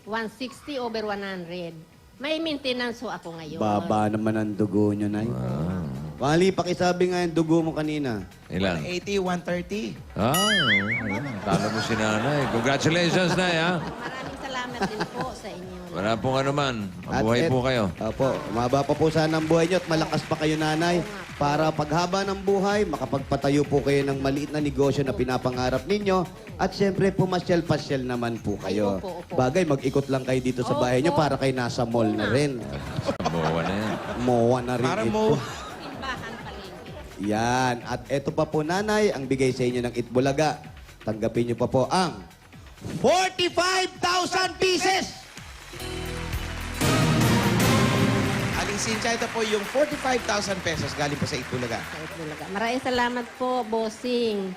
160 over 100. May maintenance ho ako ngayon. Baba naman ang dugo nyo, Nay. Bali, pakisabi nga yung dugo mo kanina. Ilan? 180, 130. Talo mo si nanay. Congratulations, Nay, ha? Maraming salamat din po sa inyo. Wala pong anuman. Mabuhay po kayo. Opo, umaba pa po sana ang buhay nyo at malakas pa kayo, Nanay. Para paghaba ng buhay, makapagpatayo po kayo ng maliit na negosyo na pinapangarap ninyo. At syempre, pumasyal-pasyal naman po kayo. Ay, opo. Bagay, mag-ikot lang kayo dito sa bahay nyo Opo. para kayo nasa mall na rin. Mabuhay na yan. Mowa na rin Para ito. mo. Simbahan palengke. Yan. At eto pa po, Nanay, ang bigay sa inyo ng Itbulaga. Tanggapin nyo pa po ang 45,000 pieces! Aling Cynthia, ito po yung 45,000 pesos galing po sa Itbulaga. Maraming salamat po, bossing.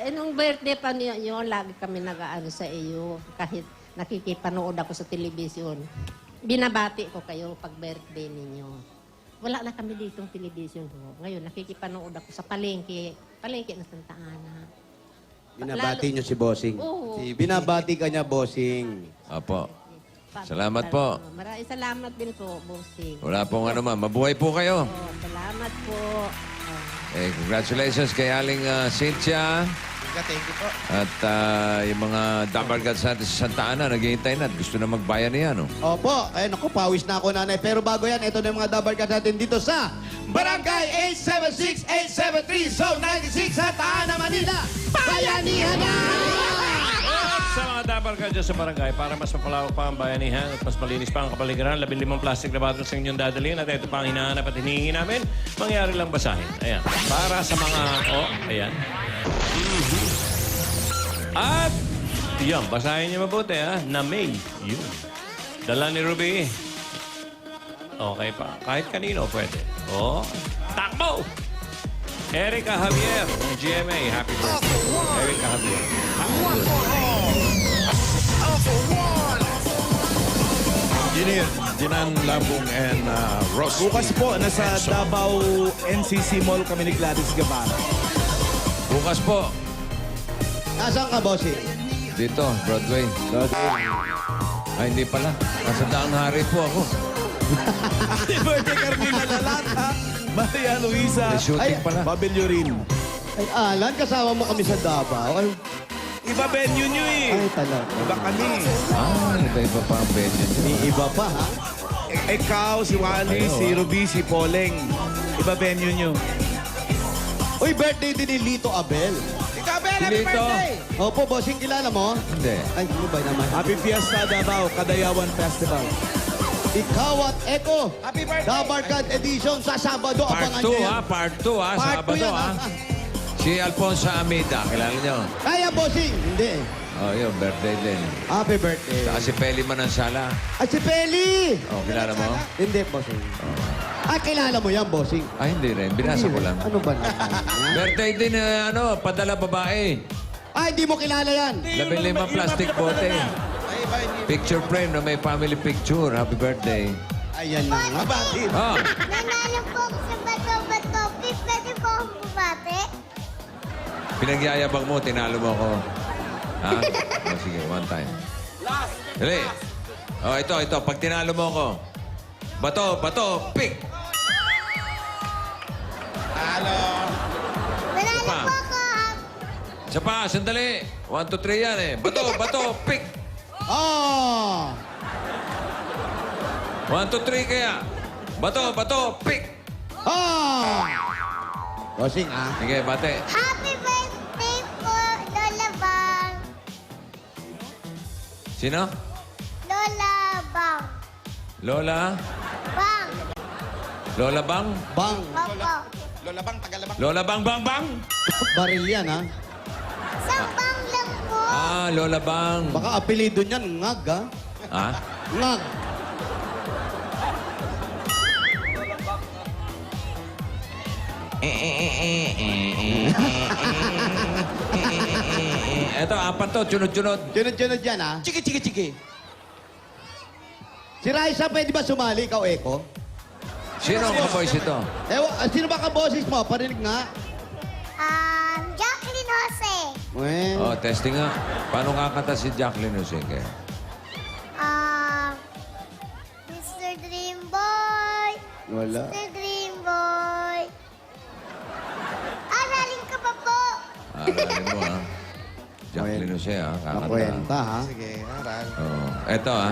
Nung birthday pa niyo, lagi kami nag-aano sa iyo. Kahit nakikipanood ako sa telebisyon. Binabati ko kayo pag birthday ninyo. Wala na kami ditong telebisyon ho. Ngayon, nakikipanood ako sa palengke. Palengke ng Santa Ana. Binabati nyo si Bossing. Oo. Binabati ka niya, Bossing. Opo. Salamat po. Maraming salamat din po, bossing. Wala pong anuman. Mabuhay po kayo. Salamat po. Congratulations kay Aling Cynthia. Thank you po. At yung mga Dabargads natin sa Santa Ana, naghihintay na at gusto na magbayan niya, no? Opo, ayun ako, pawis na ako, Nanay. Pero bago yan, ito na yung mga dabarkas natin dito sa Barangay 876-873 Zone 96 Santa Ana, Manila. Bayanihan na! Sa mga Dabargads dyan sa barangay, para mas mapalawak pa ang bayanihan at mas malinis pa ang kapaligiran, 15 plastic na bottles ang inyong dadalhin at ito pa ang hinahanap at hinihingi namin, mangyari lang basahin. Ayan. Para sa mga... ayan. At, yan, basahin niyo mabuti, ha? Na May. Yun. Dala ni Ruby. Okay pa. Kahit kanino pwede. Takbo! Erica Javier ng GMA. Happy birthday. Erica Javier. Happy birthday. Engineer, Jinan Labong and Ross. Bukas po, nasa Davao NCC Mall kami ni Gladys Guevara. Bukas po. Nasaan ka, Bossing? Dito, Broadway. Ay, hindi pala. Nasa Daang Hari po ako. Happy birthday, Carmina Lalata, Maria Luisa, May shooting pala. Babilyorin. Ay, Alan, kasama mo kami sa Davao. Ay, Iba venue nyo eh. ay talaga. Iba kami. Iba pa ang venue niyo. May iba pa, ha? Ikaw, si Wally, Ayaw, si Ruby, si Poleng. Iba venue nyo. Uy, birthday din ni Lito Abel. Ikaw, Ben, happy Lito. birthday! Opo, Bossing, kilala mo? Hindi. Ay, ano ba naman? Happy Fiesta Davao, Kadayawan Festival. Ikaw at Eko. Happy birthday! Dabarkad Edition sa Sabado. Part Abangan 2, nyo yan. ha? Part 2, ha? Part Sabado, 2 yan, ha? Si Alfonso Amida, kilala niyo? Kaya, Bossing. Hindi. Oh, yun, birthday din. Happy birthday. Saka si Peli Manansala. At si Peli. Oh, kilala mo? Hindi, Bossing. Ah, kilala mo yan, Bossing. Ay, hindi rin. Binasa ko lang. Ano ba naman? Birthday din, padala babae. Ah, hindi mo kilala yan. 15 plastic bote. Picture frame na may family picture. Happy birthday. Ayan na nga. Ah, Nanalo po ako sa bato-bato. Please, pwede po akong bumati? pinagyayabang mo, tinalo mo ako. Ha? Oh, sige, one time. Dali. Oh, ito. Pag tinalo mo ako, bato, pick! Halo! Nanalo Pa. po ako. Isa pa, sandali. 1, 2, 3 yan eh. Bato, pick! Oh! 1, 2, 3 kaya. Bato, pick! Oh! Bossing, ah. Sige, bate. Happy birthday po, Lola Bang. Sino? Lola Bang. Lola? Bang. Lola Bang? Bang. Opo. Lola Bang, Tagalabang. Lola Bang Bang Bang? Baril yan, ha? Isang bang lang po. Ah, Lola Bang. Baka apelido niyan, Ngag, ha? Ha? Ngag. Eto, apat to. Chunod-chunod. Junod-junod yan, ha? Chiki, chiki, chiki. Si Raisa, pwede ba sumali? Ikaw, Eko? Sino ang ka-voice ito? Sino ba ka-boses mo? Parinig nga. Jacqueline Jose. Well, Oh, testing nga. Paano kakanta si Jacqueline Usinque? Mr. Dream Boy. wala. Mr. Dream Boy. Aralin ka pa po. Aralin mo, ha? Jacqueline Jose, ha? Kakanta. Nakwenta, ha? Sige, aral. Oh. Eto, ha?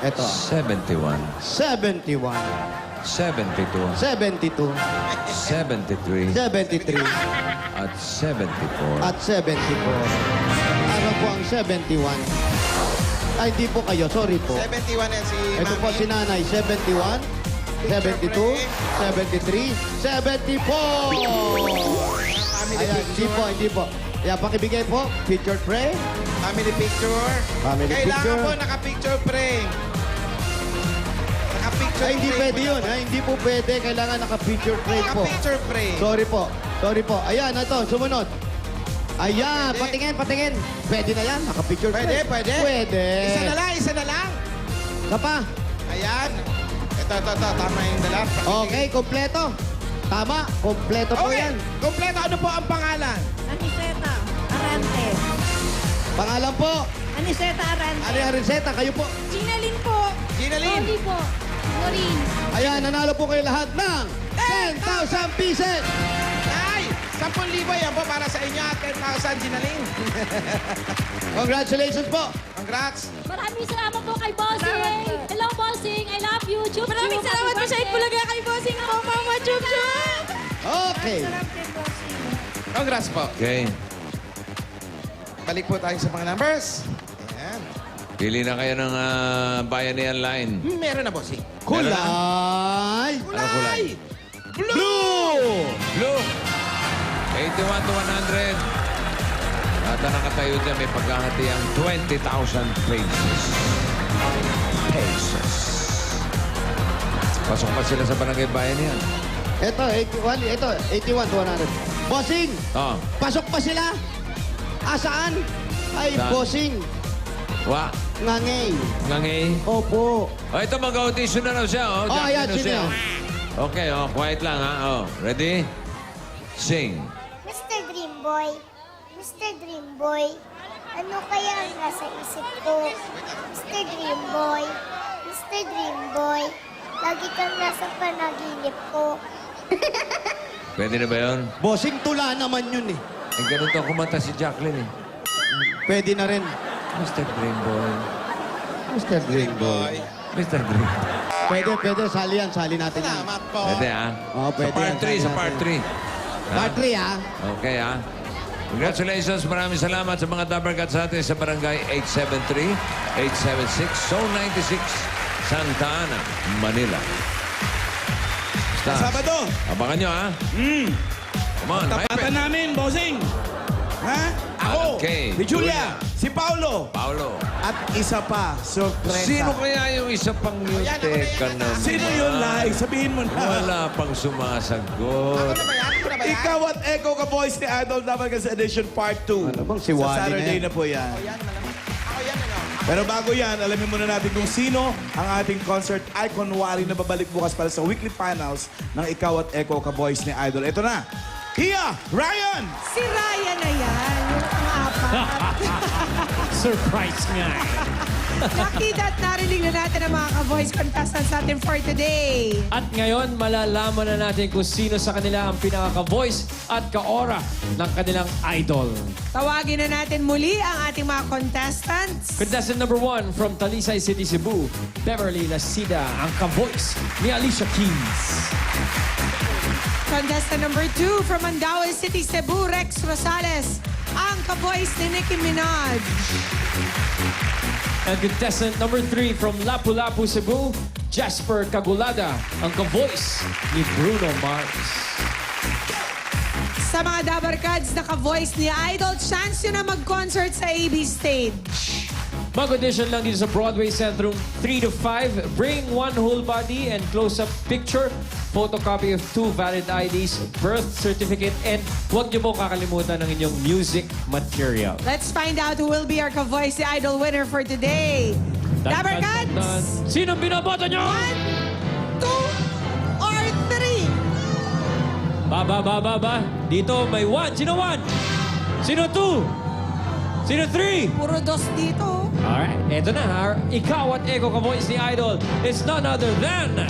Eto. 71, 71, 72, 72, 73, 73, at 74. at 74. Ano po ang 71? Ay, hindi po kayo. Sorry po. 71 yan si Ito po Mami. si Nanay. 71, 72, 73, 74! Ayan, hindi po. Ayan, pakibigay po. Picture tray. Family picture. Family Kailangan picture. po naka-picture frame. Naka-picture Ay, hindi frame pwede po yun. dapat. Ay, hindi po pwede. Kailangan naka-picture tray po. Naka-picture frame. Sorry po. Sorry po. Ayan, ito. Sumunod. Ayan, Pwede. patingin. Pwede na yan. Naka-picture Pwede, tray. pwede. Pwede. Isa na lang, isa na lang. Isa pa. Ayan. Ito. Tama yung dala. Okay, kompleto. Tama, kompleto po Okay. yan. Kompleto. Ano po ang pangalan? Aniseta Arante. Pangalan po. Aniseta Arante. Ari Ariseta, kayo po. Ginalyn po. Gina Lynn. po. Maureen. Ayan, nanalo po kayo lahat ng 10,000 pieces. Ay! 10,000 yan po para sa inyo at 10,000 Gina Lynn. Congratulations po. Congrats. Maraming salamat po kay Bossing. Hello, Bossing. I love you. Chup, Maraming chup. salamat po Happy sa birthday. Itbulaga kay Bossing ako, Mama Chup Chup. Okay. Congrats po. Okay. Balik po tayo sa mga numbers. Ayan. Pili na kayo ng Bayanihan line. Meron na, bossing. Kulay. Ano kulay? Blue! Blue. 81 to 100. At ang nakatayo dyan, may paghahati ang 20,000 pesos. Pasok pa sila sa barangay Bayanihan. Ito, 81 to 100. Bossing, Oh. pasok pa sila. Saan? Ay, Saan? bossing. Wa. Ngangay. Ngangay. Opo. Oh, ito mag-audition na raw siya. Oh, Jacqueline ayan, Jose, sino yan? oh. Okay, oh, quiet lang ha. Oh, ready? Sing. Mr. Dream Boy. Mr. Dream Boy. Ano kaya ang nasa isip ko? Mr. Dream Boy. Mr. Dream Boy. Lagi kang nasa panaginip ko. Pwede na ba yun? Bossing, tula naman yun eh. Eh, ganun to kumanta si Jacqueline eh. Pwede na rin. Mr. Dream Boy. Mr. Dream Boy. Mr. Dream. Pwede. Sali yan. Sali natin yan. Salamat po. Pwede ah. Oo, pwede Sa part yan, 3, sali sa natin. part 3. Part 3, ha? Okay ah. Congratulations. Maraming salamat sa mga Dabarkats natin sa barangay 873, 876, Zone 96, Santa Ana, Manila. Basta. Sabado. Abangan nyo ah. Come on, hype Tapatan it. namin, bossing. Ha? Ako, Okay. si Julia, si Paulo, Paolo. at isa pa, sorpresa. Sino kaya yung isa pang yung teka naman? Sino yun, Lai? Sabihin mo na. Wala pang sumasagot. Ikaw at Echo ka boys ni Idol Dabarkats Edition Part 2. Ano bang si Wally Sa Saturday na yan? na po yan. Pero bago yan, alamin muna natin kung sino ang ating concert icon Wally na babalik bukas para sa weekly finals ng Ikaw at Echo ka boys ni Idol. Ito na, Kia Ryan! Si Ryan na yan. Yung pang-apat. Surprise nga. Lucky that narinig na natin ang mga ka-voice contestants natin for today. At ngayon, malalaman na natin kung sino sa kanila ang pinaka-voice at ka-aura ng kanilang idol. Tawagin na natin muli ang ating mga contestants. Contestant number 1 from Talisay City, Cebu, Beverly Lasida, ang ka-voice ni Alicia Keys. Contestant number 2 from Mandaue City, Cebu, Rex Rosales. Ang ka-voice ni Nicki Minaj. And contestant number 3 from Lapu-Lapu, Cebu, Jasper Cagulada, ang ka-voice ni Bruno Mars. Sa mga Dabarkads na ka-voice ni Idol, chance nyo na mag-concert sa AB Stage. Mag-audition lang dito sa Broadway Centrum 3 to 5. Bring one whole body and close-up picture, photocopy of 2 valid IDs, birth certificate, and huwag niyo po kakalimutan ng inyong music material. Let's find out who will be our ka-voice ni Idol winner for today. Dabarkads! Sinong binoboto nyo? 1, 2, or 3? Ba. Dito may 1. Sino 1? Sino 2? Sino 3? Puro dos dito. Alright, eto na. Ikaw at Eko ka-voice ni Idol. It's none other than...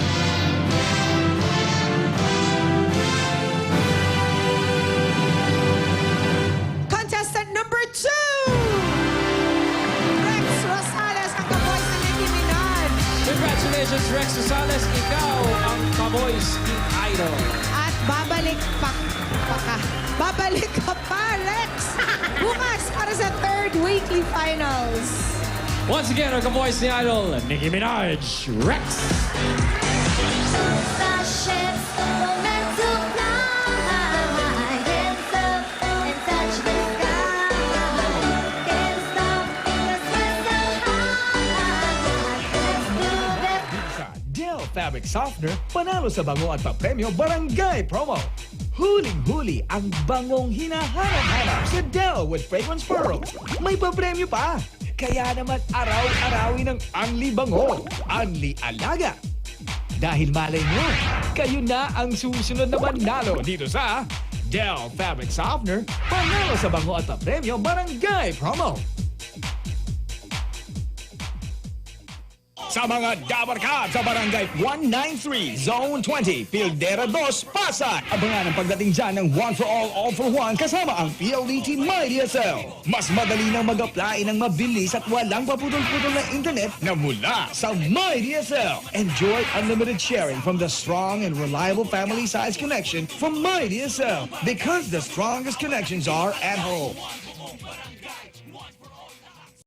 Contestant number 2! Rex Rosales, ang ka-voice ni Nicki Minaj. Congratulations, Rex Rosales. Ikaw ang ka-voice ni Idol. At babalik ka pa, Rex! Bukas para sa 3rd weekly finals. Once again, our ka-voice ni Idol, Nicki Minaj, Rex. Dell Fabric Softener, panalo sa bango at papremyo Barangay Promo. Huling-huli ang bangong hinahanap-hanap sa Dell with Fragrance Pearls. May papremyo pa. Kaya naman araw-arawin ng Anli Bango, Anli Alaga. Dahil malay nyo, kayo na ang susunod na manalo dito sa Dell Fabric Softener, panalo sa bango at papremyo Barangay Promo. Sa mga Dabarkad sa Barangay 193, Zone 20, Pildera 2, Pasay. Abangan ang pagdating dyan ng One for All for One kasama ang PLDT MyDSL. Mas madali nang mag-apply ng mabilis at walang paputol-putol na internet na mula sa MyDSL. Enjoy unlimited sharing from the strong and reliable family-size connection from MyDSL because the strongest connections are at home.